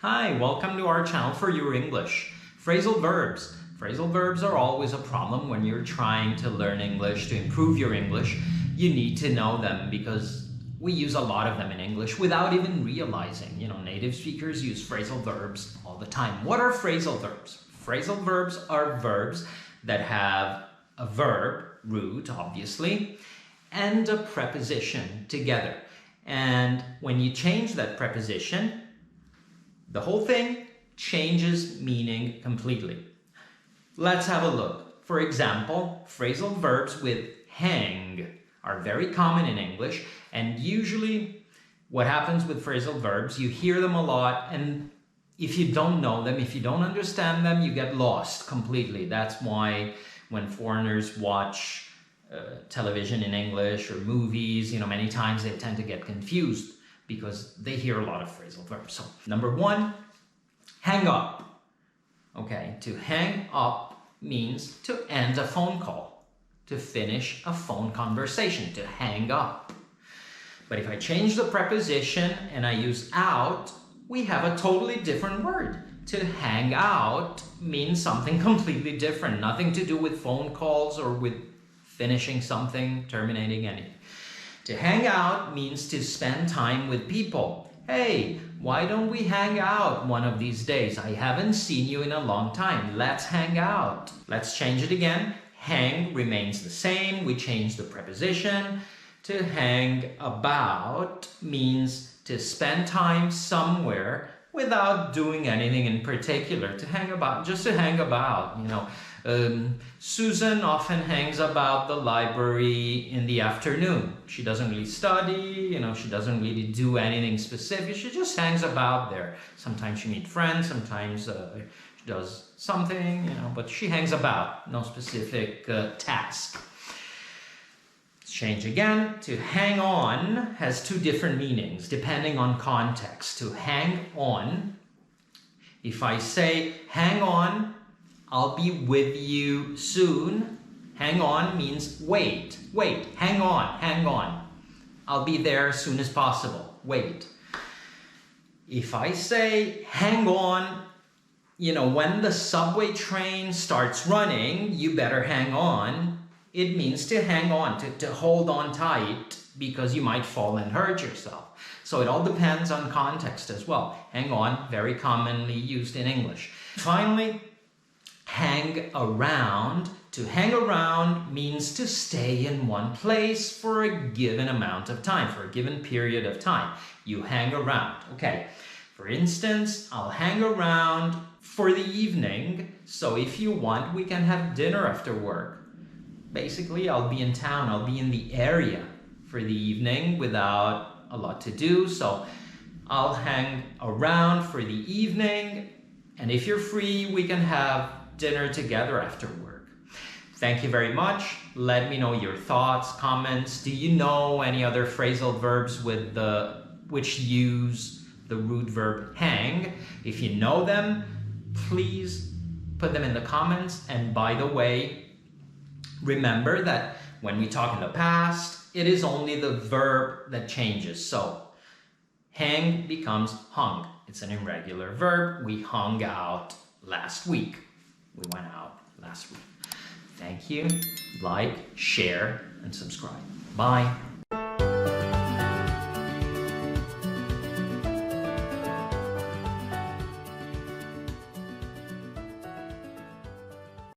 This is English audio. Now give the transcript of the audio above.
Hi, welcome to our channel for your English. Phrasal verbs. Phrasal verbs are always a problem when you're trying to learn English, to improve your English. You need to know them because we use a lot of them in English without even realizing. Native speakers use phrasal verbs all the time. What are phrasal verbs? Phrasal verbs are verbs that have a verb, root obviously, and a preposition together. And when you change that preposition, the whole thing changes meaning completely. Let's have a look. For example, phrasal verbs with hang are very common in English, and usually what happens with phrasal verbs, you hear them a lot, and if you don't know them, if you don't understand them, you get lost completely. That's why when foreigners watch television in English or movies, many times they tend to get confused because they hear a lot of phrasal verbs. So, number one, hang up. Okay, to hang up means to end a phone call, to finish a phone conversation, to hang up. But if I change the preposition and I use out, we have a totally different word. To hang out means something completely different, nothing to do with phone calls or with finishing something, terminating anything. To hang out means to spend time with people. Hey, why don't we hang out one of these days? I haven't seen you in a long time. Let's hang out. Let's change it again. Hang remains the same. We change the preposition. To hang about means to spend time somewhere without doing anything in particular. To hang about, just to hang about, Susan often hangs about the library in the afternoon. She doesn't really study, she doesn't really do anything specific. She just hangs about there. Sometimes she meets friends, sometimes she does something, but she hangs about, no specific task. Let's change again. To hang on has two different meanings depending on context. To hang on, if I say hang on, I'll be with you soon. Hang on means wait, hang on. I'll be there as soon as possible, wait. If I say hang on, when the subway train starts running, you better hang on. It means to hang on, to hold on tight because you might fall and hurt yourself. So it all depends on context as well. Hang on, very commonly used in English. Finally, hang around. To hang around means to stay in one place for a given amount of time, for a given period of time. You hang around. Okay, for instance, I'll hang around for the evening, so if you want, we can have dinner after work. Basically, I'll be in town, I'll be in the area for the evening without a lot to do, so I'll hang around for the evening, and if you're free, we can have dinner together after work. Thank you very much. Let me know your thoughts, comments. Do you know any other phrasal verbs which use the root verb hang? If you know them, please put them in the comments. And by the way, remember that when we talk in the past, it is only the verb that changes. So hang becomes hung. It's an irregular verb. We hung out last week. We went out last week. Thank you. Like, share, and subscribe. Bye.